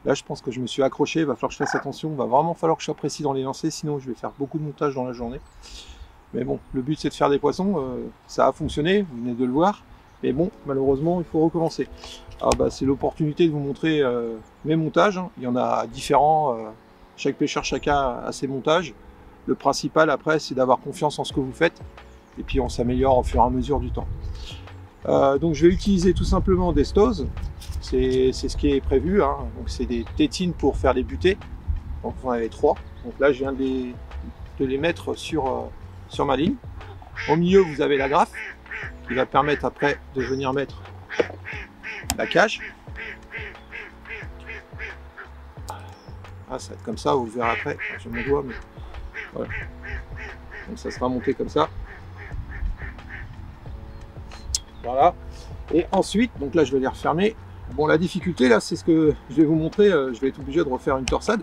Là, je pense que je me suis accroché, il va falloir que je fasse attention, il va vraiment falloir que je sois précis dans les lancers, sinon je vais faire beaucoup de montage dans la journée. Mais bon, le but c'est de faire des poissons, ça a fonctionné, vous venez de le voir, mais bon, malheureusement, il faut recommencer. Alors bah, c'est l'opportunité de vous montrer mes montages, hein. Il y en a différents, chaque pêcheur, chacun a ses montages. Le principal après, c'est d'avoir confiance en ce que vous faites, et puis on s'améliore au fur et à mesure du temps. Donc je vais utiliser tout simplement des Stos, c'est ce qui est prévu, hein. Donc c'est des tétines pour faire des butées, donc vous en avez 3. Donc là je viens de les mettre sur ma ligne. Au milieu vous avez la graffe, qui va permettre après de venir mettre la cage. Ah, ça va être comme ça, vous le verrez après, j'ai mon doigt, mais voilà. Donc ça sera monté comme ça. Voilà. Et ensuite, donc là je vais les refermer. Bon, la difficulté là, c'est ce que je vais vous montrer. Je vais être obligé de refaire une torsade.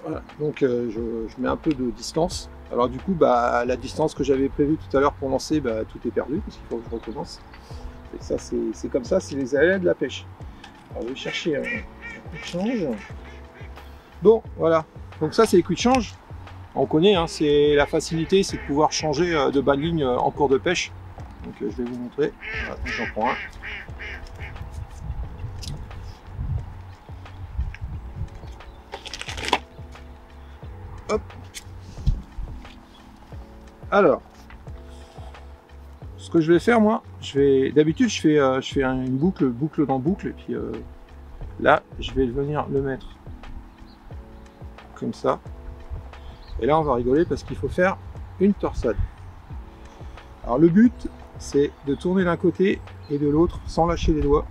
Voilà. Donc je mets un peu de distance. Alors du coup, bah, la distance que j'avais prévue tout à l'heure pour lancer, bah, tout est perdu parce qu'il faut que je recommence. Et ça, c'est comme ça, c'est les aléas de la pêche. Alors je vais chercher un coup de change. Bon, voilà. Donc ça, c'est les coups de change. On connaît, hein, c'est la facilité, c'est de pouvoir changer de bas de ligne en cours de pêche. Donc je vais vous montrer. Voilà, j'en prends un. Hop. Alors, ce que je vais faire moi, d'habitude je fais une boucle dans boucle, et puis là je vais venir le mettre comme ça. Et là on va rigoler parce qu'il faut faire une torsade. Alors le but c'est de tourner d'un côté et de l'autre sans lâcher les doigts.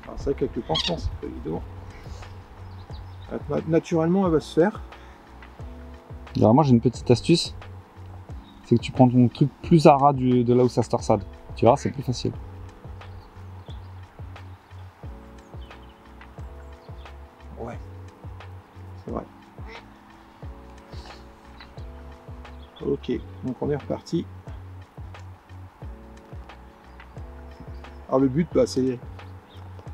Alors c'est vrai qu'avec le pansement c'est pas évident. Naturellement elle va se faire. Alors moi j'ai une petite astuce, c'est que tu prends ton truc plus à ras de là où ça se torsade. Tu verras, c'est plus facile. Ouais, c'est vrai. Ok, donc on est reparti. Alors le but, bah, c'est...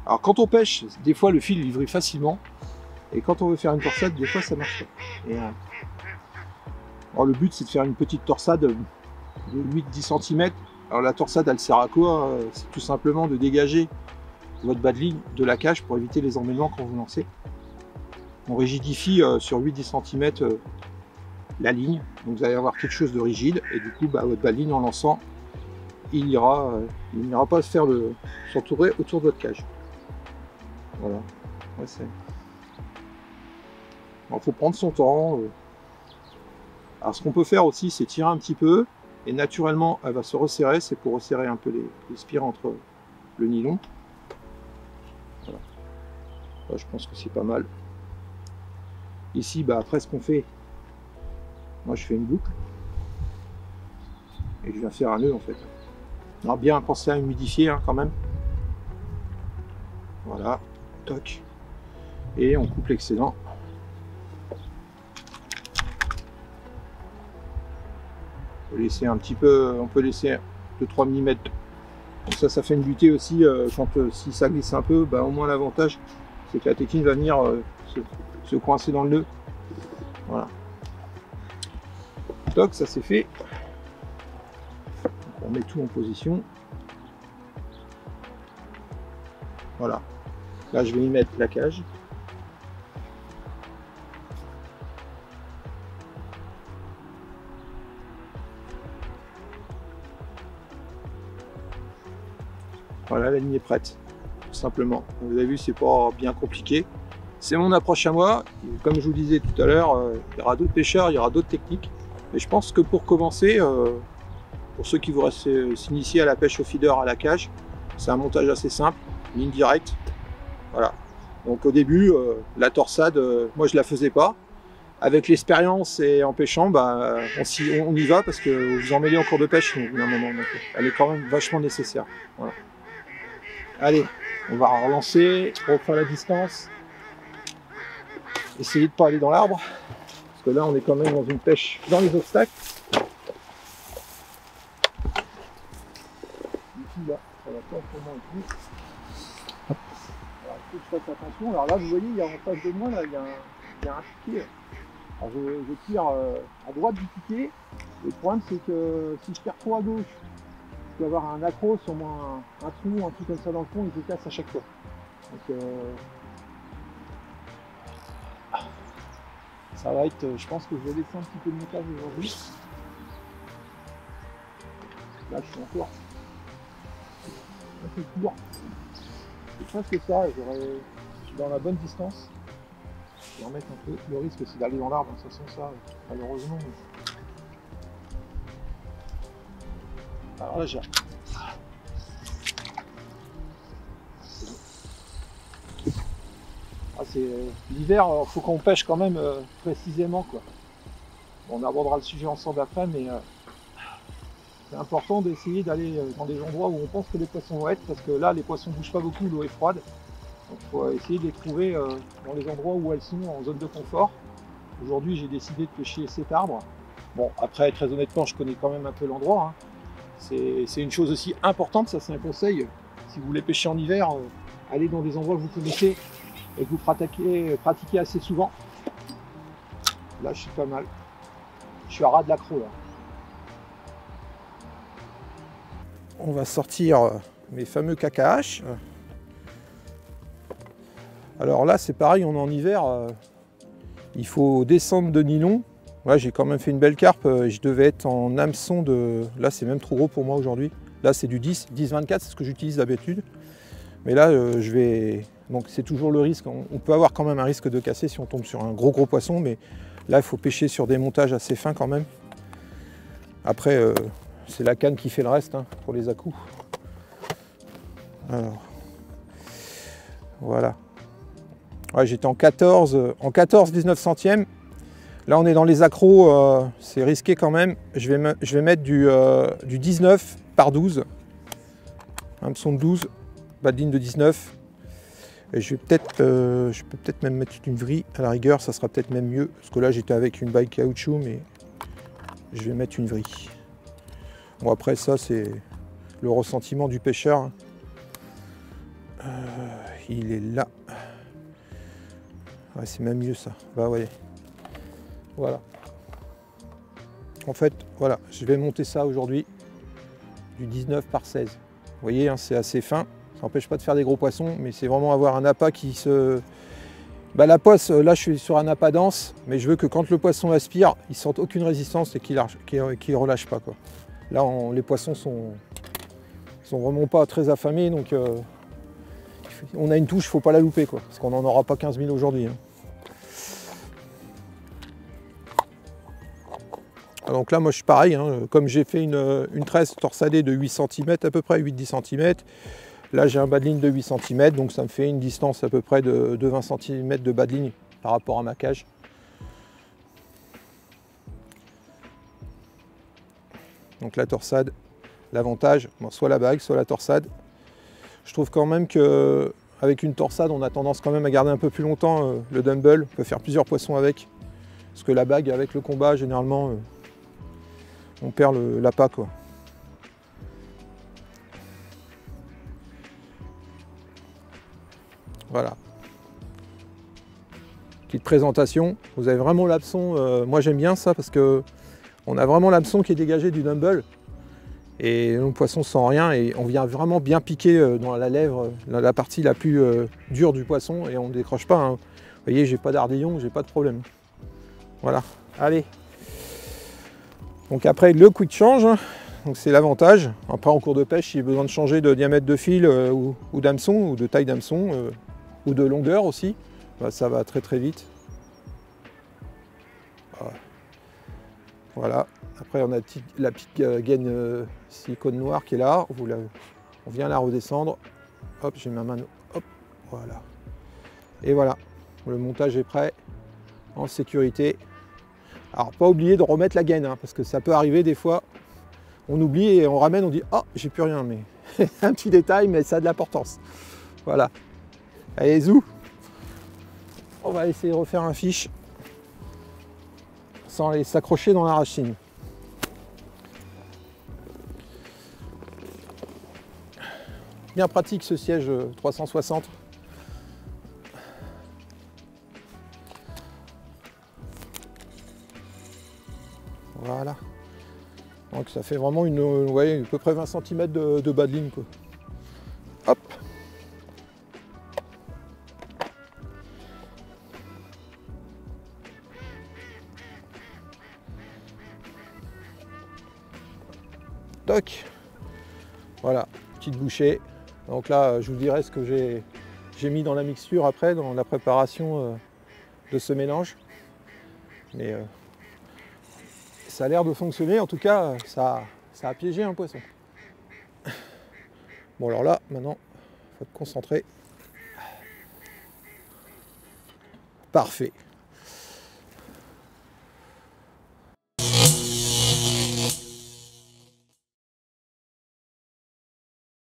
Alors quand on pêche, des fois le fil il vrille facilement. Et quand on veut faire une torsade, des fois ça marche pas. Et, alors le but c'est de faire une petite torsade de 8-10 cm. Alors la torsade elle sert à quoi? C'est tout simplement de dégager votre bas de ligne de la cage pour éviter les emmêlements quand vous lancez. On rigidifie sur 8-10 cm la ligne, donc vous allez avoir quelque chose de rigide, et du coup bah, votre bas de ligne en lançant, il n'ira pas s'entourer autour de votre cage. Voilà. Ouais, il faut prendre son temps. Alors ce qu'on peut faire aussi, c'est tirer un petit peu, et naturellement elle va se resserrer, c'est pour resserrer un peu les spires entre le nylon. Voilà. Là, je pense que c'est pas mal. Ici, bah, après ce qu'on fait, moi je fais une boucle, et je viens faire un nœud en fait. Alors bien penser à humidifier hein, quand même. Voilà, toc. Et on coupe l'excédent. On peut laisser un petit peu, on peut laisser 2-3 mm. Donc ça fait une butée aussi, si ça glisse un peu, bah, au moins l'avantage c'est que la tétine va venir se coincer dans le nœud. Voilà. Toc, ça c'est fait. On met tout en position. Voilà. Là je vais y mettre la cage. Voilà, la ligne est prête, tout simplement. Vous avez vu, c'est pas bien compliqué. C'est mon approche à moi. Comme je vous disais tout à l'heure, il y aura d'autres pêcheurs, il y aura d'autres techniques. Mais je pense que pour commencer, pour ceux qui voudraient s'initier à la pêche au feeder à la cage, c'est un montage assez simple, ligne directe. Voilà. Donc au début, la torsade, moi je la faisais pas. Avec l'expérience et en pêchant, bah, on y va parce que vous en mêlez en cours de pêche au bout d'un moment. Donc, elle est quand même vachement nécessaire. Voilà. Allez, on va relancer, refaire la distance. Essayez de ne pas aller dans l'arbre. Parce que là, on est quand même dans une pêche dans les obstacles. Du coup, là, ça va pas vraiment être. Voilà, faut que je fasse attention. Alors là, vous voyez, il y a en face de moi, là, il y a un piquet. Alors je tire à droite du piquet. Le problème, c'est que si je tire trop à gauche, je peux avoir un accro sur moi, un trou, un truc comme ça dans le fond, et je casse à chaque fois. Donc, ça va être, je pense que je vais laisser un petit peu de montage aujourd'hui. Là, je suis encore un peu court. C'est presque ça, je suis dans la bonne distance. Je vais remettre un peu. Le risque, c'est d'aller dans l'arbre, ça sent ça, malheureusement. Alors là, j'ai. Ah, c'est l'hiver, il faut qu'on pêche quand même précisément, quoi. On abordera le sujet ensemble après, mais c'est important d'essayer d'aller dans des endroits où on pense que les poissons vont être, parce que là, les poissons ne bougent pas beaucoup, l'eau est froide. Donc il faut essayer de les trouver dans les endroits où elles sont en zone de confort. Aujourd'hui, j'ai décidé de pêcher cet arbre. Bon, après, très honnêtement, je connais quand même un peu l'endroit, hein. C'est une chose aussi importante, ça c'est un conseil. Si vous voulez pêcher en hiver, allez dans des endroits que vous connaissez et que vous pratiquez assez souvent. Là, je suis pas mal. Je suis à ras de l'accro là. On va sortir mes fameux KKH. Alors là, c'est pareil, on est en hiver. Il faut descendre de nylon. Là, j'ai quand même fait une belle carpe. Je devais être en hameçon de... Là, c'est même trop gros pour moi aujourd'hui. Là, c'est du 10, 10-24, c'est ce que j'utilise d'habitude. Mais là, je vais... Donc, c'est toujours le risque. On peut avoir quand même un risque de casser si on tombe sur un gros poisson. Mais là, il faut pêcher sur des montages assez fins quand même. Après, c'est la canne qui fait le reste hein, pour les à-coups. Alors, voilà. Ouais, j'étais en 14-19 centièmes. Là, on est dans les accros, c'est risqué quand même. Je vais mettre du 19 par 12. Hameçon de 12, bas de ligne de 19. Et je peux peut-être même mettre une vrille à la rigueur, ça sera peut-être même mieux. Parce que là, j'étais avec une baille caoutchouc, mais je vais mettre une vrille. Bon, après, ça, c'est le ressentiment du pêcheur. Il est là. Ouais, c'est même mieux ça. Bah ouais. Voilà. En fait, voilà, je vais monter ça aujourd'hui du 19 par 16. Vous voyez, hein, c'est assez fin. Ça n'empêche pas de faire des gros poissons, mais c'est vraiment avoir un appât qui se... Bah, la poisse, là je suis sur un appât dense, mais je veux que quand le poisson aspire, il ne sente aucune résistance et qu'il ne relâche pas, quoi. Là, les poissons sont vraiment pas très affamés, donc on a une touche, il ne faut pas la louper, quoi, parce qu'on n'en aura pas 15 000 aujourd'hui. Hein. Donc là, moi, je suis pareil, hein, comme j'ai fait une tresse torsadée de 8 cm à peu près, 8-10 cm. Là, j'ai un bas de ligne de 8 cm, donc ça me fait une distance à peu près de 20 cm de bas de ligne par rapport à ma cage. Donc la torsade, l'avantage, bon, soit la bague, soit la torsade. Je trouve quand même qu'avec une torsade, on a tendance quand même à garder un peu plus longtemps le dumbbell. On peut faire plusieurs poissons avec. Parce que la bague, avec le combat, généralement, on perd l'appât, quoi. Voilà. Petite présentation. Vous avez vraiment l'hameçon. Moi, j'aime bien ça parce que on a vraiment l'hameçon qui est dégagé du dumbbell. Et le poisson sent rien et on vient vraiment bien piquer dans la lèvre, la partie la plus dure du poisson et on ne décroche pas. Hein. Vous voyez, j'ai pas d'ardillon, j'ai pas de problème. Voilà, allez. Donc après le quick change, donc c'est l'avantage. Après en cours de pêche, s'il y a besoin de changer de diamètre de fil ou d'hameçon, ou de taille d'hameçon, ou de longueur aussi, bah, ça va très très vite. Voilà. Après on a la petite gaine silicone noire qui est là. On vient la redescendre. Hop, j'ai ma main. Hop, voilà. Et voilà, le montage est prêt, en sécurité. Alors pas oublier de remettre la gaine, hein, parce que ça peut arriver des fois, on oublie et on ramène, on dit « Oh, j'ai plus rien », mais un petit détail, mais ça a de l'importance. Voilà. Allez, zou. On va essayer de refaire un fiche sans aller s'accrocher dans la racine. Bien pratique ce siège 360. Voilà. Donc ça fait vraiment à peu près 20 cm de bas de ligne, quoi. Hop. Toc. Voilà, petite bouchée. Donc là, je vous dirai ce que j'ai mis dans la mixture après, dans la préparation de ce mélange. Mais ça a l'air de fonctionner, en tout cas, ça a piégé un poisson. Bon alors là, maintenant, il faut te concentrer. Parfait.